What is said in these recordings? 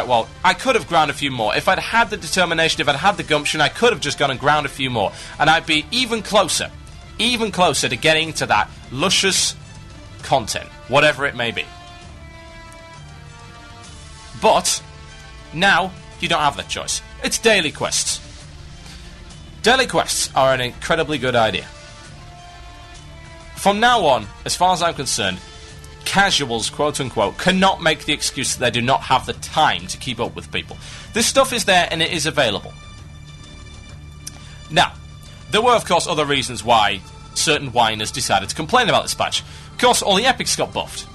right, well, I could have ground a few more. If I'd had the determination, if I'd had the gumption, I could have just gone and ground a few more. And I'd be even closer to getting to that luscious content, whatever it may be. But now you don't have that choice. It's daily quests. Daily quests are an incredibly good idea. From now on, as far as I'm concerned, casuals, quote-unquote, cannot make the excuse that they do not have the time to keep up with people. This stuff is there and it is available. Now, there were, of course, other reasons why certain whiners decided to complain about this patch. Of course, all the epics got buffed.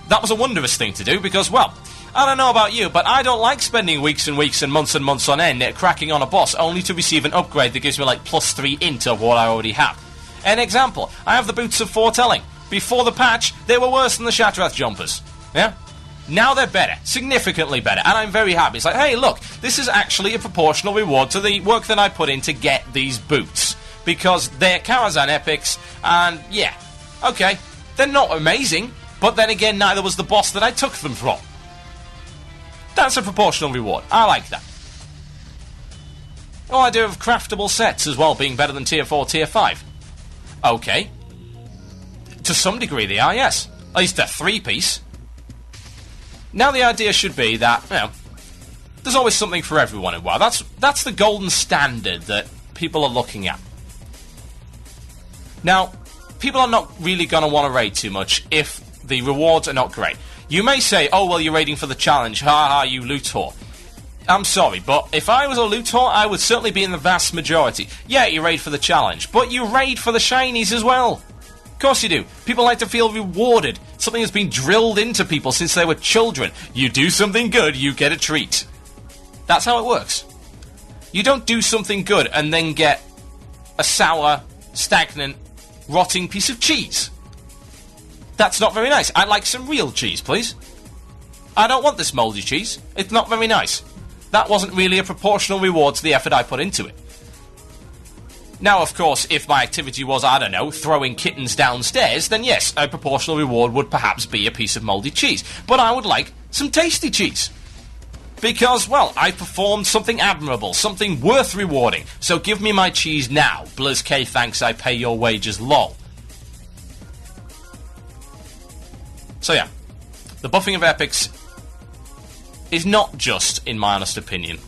That was a wondrous thing to do because, well, I don't know about you, but I don't like spending weeks and weeks and months on end cracking on a boss only to receive an upgrade that gives me like +3 int of what I already have. An example, I have the Boots of Foretelling. Before the patch, they were worse than the Shattrath jumpers. Yeah? Now they're better, significantly better, and I'm very happy. It's like, hey, look, this is actually a proportional reward to the work that I put in to get these boots. Because they're Karazhan epics, and yeah, okay, they're not amazing, but then again, neither was the boss that I took them from. That's a proportional reward. I like that. Oh, I do have craftable sets as well, being better than Tier 4, Tier 5. Okay. To some degree they are, yes. At least a 3-piece. Now the idea should be that, you know, there's always something for everyone in WoW. That's the golden standard that people are looking at. Now, people are not really going to want to raid too much if the rewards are not great. You may say, oh, well, you're raiding for the challenge. Ha ha, you loot whore. I'm sorry, but if I was a loot whore, I would certainly be in the vast majority. Yeah, you raid for the challenge, but you raid for the shinies as well. Of course you do. People like to feel rewarded. Something has been drilled into people since they were children. You do something good, you get a treat. That's how it works. You don't do something good and then get a sour, stagnant, rotting piece of cheese. That's not very nice. I'd like some real cheese, please. I don't want this mouldy cheese. It's not very nice. That wasn't really a proportional reward to the effort I put into it. Now, of course, if my activity was, I don't know, throwing kittens downstairs, then yes, a proportional reward would perhaps be a piece of mouldy cheese. But I would like some tasty cheese. Because, well, I performed something admirable, something worth rewarding. So give me my cheese now. Blizz K, thanks, I pay your wages, lol. So yeah, the buffing of epics is not just, in my honest opinion,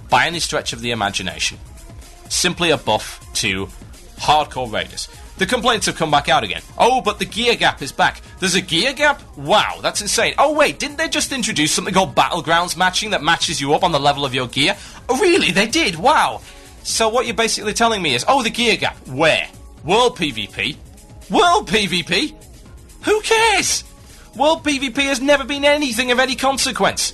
by any stretch of the imagination, simply a buff to hardcore raiders. The complaints have come back out again. Oh, but the gear gap is back. There's a gear gap? Wow, that's insane. Oh wait, didn't they just introduce something called Battlegrounds matching that matches you up on the level of your gear? Oh really, they did? Wow. So what you're basically telling me is, oh, the gear gap. Where? World PvP? World PvP? Who cares? World PvP has never been anything of any consequence.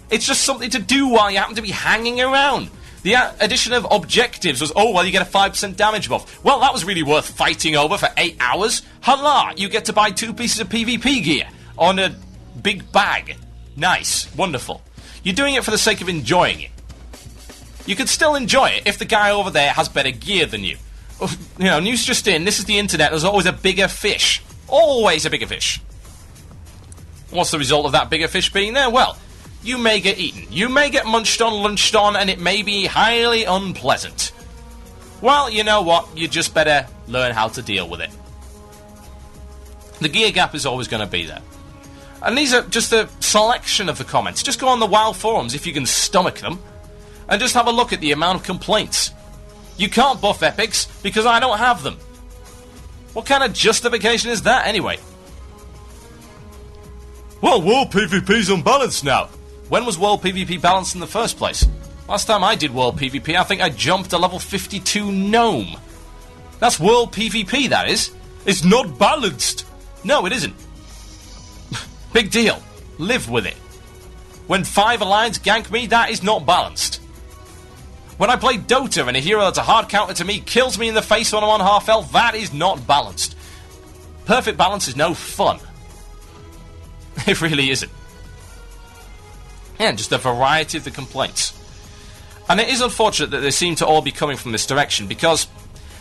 It's just something to do while you happen to be hanging around. The addition of objectives was, oh, well, you get a 5% damage buff. Well, that was really worth fighting over for 8 hours. Hurrah! You get to buy 2 pieces of PvP gear on a big bag. Nice. Wonderful. You're doing it for the sake of enjoying it. You could still enjoy it if the guy over there has better gear than you. You know, news just in, this is the internet, there's always a bigger fish. Always a bigger fish. What's the result of that bigger fish being there? Well, you may get eaten. You may get munched on, lunched on, and it may be highly unpleasant. Well, you know what? You just better learn how to deal with it. The gear gap is always going to be there. And these are just a selection of the comments. Just go on the WoW forums if you can stomach them, and just have a look at the amount of complaints. You can't buff epics because I don't have them. What kind of justification is that anyway? Well, World PvP's unbalanced now. When was World PvP balanced in the first place? Last time I did World PvP, I think I jumped a level 52 gnome. That's World PvP, that is. It's not balanced. No, it isn't. Big deal. Live with it. When 5 alliance gank me, that is not balanced. When I play Dota and a hero that's a hard counter to me kills me in the face when I'm on half health, that is not balanced. Perfect balance is no fun. It really isn't. And just a variety of the complaints. And it is unfortunate that they seem to all be coming from this direction, because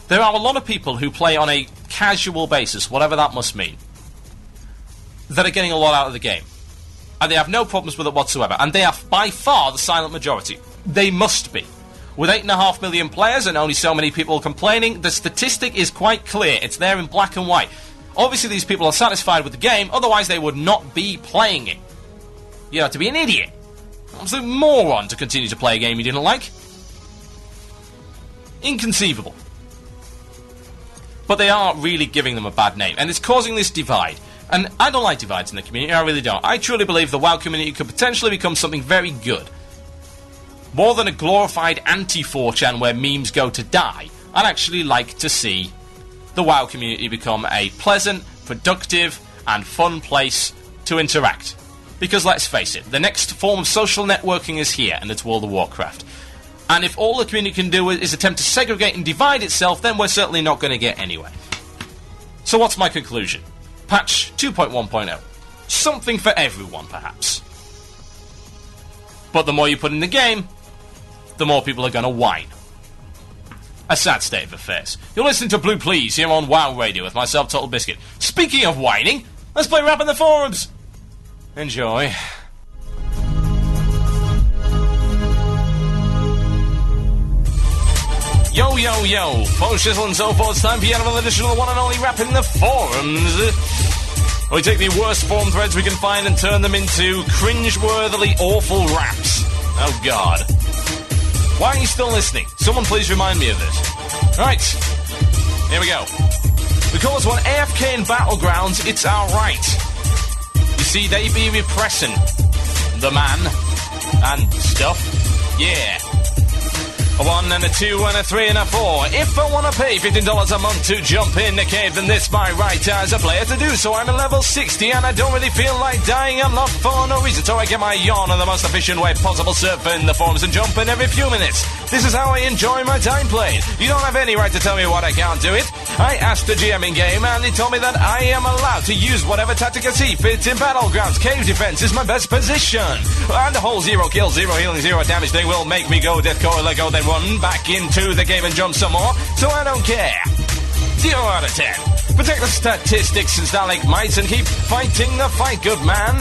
there are a lot of people who play on a casual basis, whatever that must mean, that are getting a lot out of the game. and they have no problems with it whatsoever, and they are by far the silent majority. They must be. With 8.5 million players and only so many people complaining, the statistic is quite clear. It's there in black and white. Obviously these people are satisfied with the game, otherwise they would not be playing it. You have to be an idiot. Absolute moron to continue to play a game you didn't like. Inconceivable. But they are really giving them a bad name, and it's causing this divide. And I don't like divides in the community, I really don't. I truly believe the WoW community could potentially become something very good. More than a glorified anti-4chan where memes go to die, I'd actually like to see the WoW community become a pleasant, productive, and fun place to interact. Because let's face it, the next form of social networking is here, and it's World of Warcraft. And if all the community can do is attempt to segregate and divide itself, then we're certainly not going to get anywhere. So what's my conclusion? Patch 2.1.0. Something for everyone, perhaps. But the more you put in the game, the more people are going to whine. A sad state of affairs. You're listening to Blue Please here on WoW Radio with myself, Total Biscuit. Speaking of whining, let's play Rap in the Forums. Enjoy. Yo, yo, yo, folks, shizzle and so forth, it's time for yet another edition of the one and only Rap in the Forums. We take the worst forum threads we can find and turn them into cringe-worthily awful raps. Oh, God. Why are you still listening? Someone please remind me of this. Alright, here we go. We call this one AFK in Battlegrounds, it's our right. You see, they be repressing the man and stuff. Yeah. A 1 and a 2 and a 3 and a 4. If I want to pay $15 a month to jump in the cave, then this my right as a player to do so. I'm at level 60 and I don't really feel like dying. I'm not for no reason, so I get my yawn in the most efficient way possible, surfing the forums and jumping every few minutes. This is how I enjoy my time played. You don't have any right to tell me what I can't do it. I asked the GM in game and he told me that I am allowed to use whatever tactic I see fit in Battlegrounds. Cave defense is my best position. And the whole 0 kills, 0 healing, 0 damage thing will make me go deathcore, let go, then run back into the game and jump some more, so I don't care. 0 out of 10. Protect the statistics and stalagmites and keep fighting the fight, good man.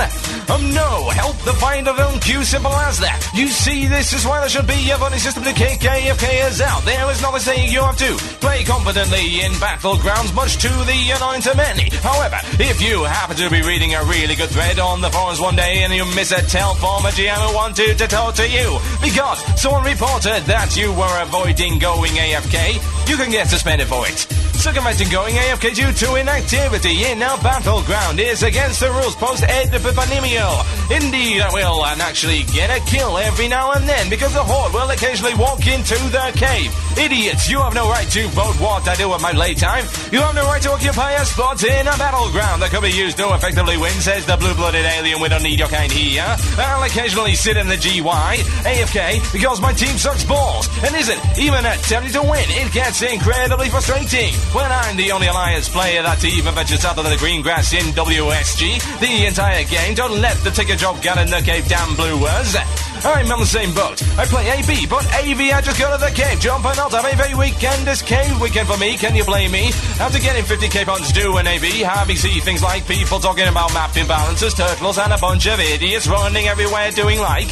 No, help the fight of LQ, simple as that. You see, this is why there should be a voting system to kick AFKers out. There is nothing saying you have to play confidently in Battlegrounds, much to the annoyance of many. However, if you happen to be reading a really good thread on the forums one day and you miss a tell from a GM who wanted to talk to you because someone reported that you were avoiding going AFK, you can get suspended for it. Circumventing going AFK due to inactivity in our battleground is against the rules post-Ed Epipanimio. Indeed, I will, and actually get a kill every now and then because the Horde will occasionally walk into the cave. Idiots, you have no right to vote what I do with my playtime. You have no right to occupy a spot in a battleground that could be used to effectively win, says the blue-blooded alien. We don't need your kind here. I'll occasionally sit in the GY AFK because my team sucks balls and isn't even attempting to win. It gets incredibly frustrating when I'm the only Alliance player that even ventures out of the green grass in WSG the entire game. Don't let the ticket job get in the cave, damn bluers. I'm on the same boat. I play AB, but AV I just go to the cave, jump and alt. Every weekend is cave weekend for me. Can you blame me? After getting 50k points due in AB, having see things like people talking about map imbalances, turtles, and a bunch of idiots running everywhere doing like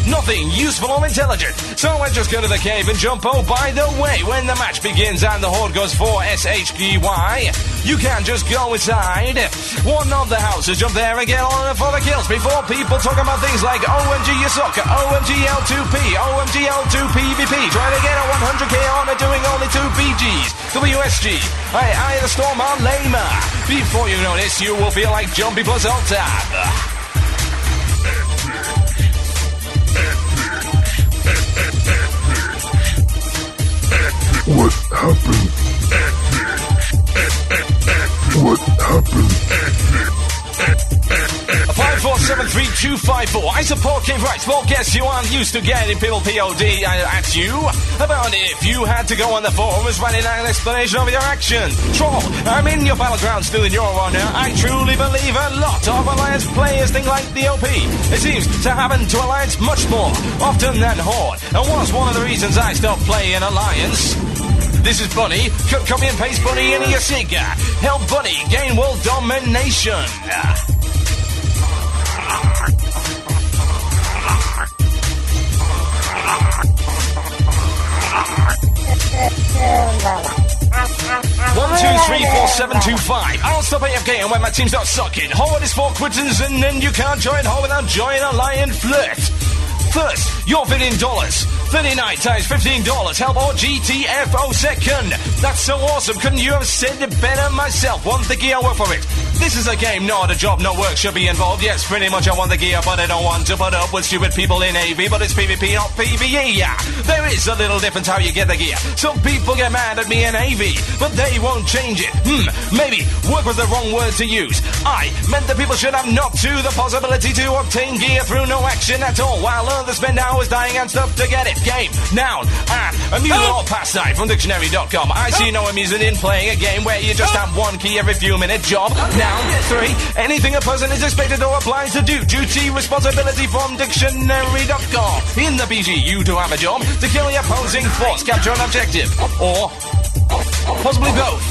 nothing useful or intelligent. So I just go to the cave and jump. Oh, by the way, when the match begins and the Horde goes for SHPY, you can't just go inside one of the houses, jump there and get on for the kills before people talk about things like OMG you suck, OMG L2P, OMG L2 PvP. Try to get a 100k on it doing only 2 BGs. WSG, I the storm are lamer. Before you know this, you will feel like Jumpy plus Alt-Tab. What happened? What happened? 5473254. I support King Rights. Well, guess you aren't used to getting people POD at you about if you had to go on the forums writing an explanation of your actions. Troll, I'm in your battlegrounds doing your honor. I truly believe a lot of Alliance players think like the OP. It seems to happen to Alliance much more often than Horde, and was one of the reasons I stopped playing Alliance. This is Bunny. Copy and paste Bunny into your Sega. Help Bunny gain world domination. 725. I'll stop AFK and when my team starts sucking. Horde is for quitters and then you can't join Horde without joining a lion flirt. First, you're $15. 39 times $15. Help or GTFO second. That's so awesome. Couldn't you have said it better myself? Want the gear, work for it. This is a game, not a job. No work should be involved. Yes, pretty much I want the gear, but I don't want to put up with stupid people in AV. But it's PvP, not PvE. Yeah, there is a little difference how you get the gear. Some people get mad at me in AV, but they won't change it. Maybe work was the wrong word to use. I meant that people should have not to the possibility to obtain gear through no action at all, while others spend hours dying and stuff to get it. Game, noun, and amusement or pastime from dictionary.com. I see no amusement in playing a game where you just have one key every few minutes. Job, noun, 3, anything a person is expected or obliged to do. Duty, responsibility from dictionary.com. In the PG, you do have a job to kill the opposing force, capture an objective, or possibly both.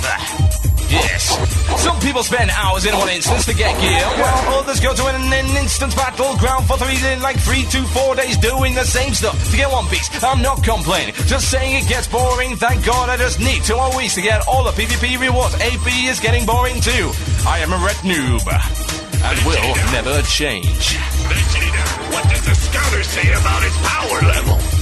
Yes. Some people spend hours in one instance to get gear, while others go to an instant battleground for 3 to 4 days doing the same stuff to get one piece. I'm not complaining, just saying it gets boring. Thank God I just need 2 more weeks to get all the PvP rewards. AP is getting boring too. I am a ret noob and will never change. Vegeta, what does the scouter say about his power level?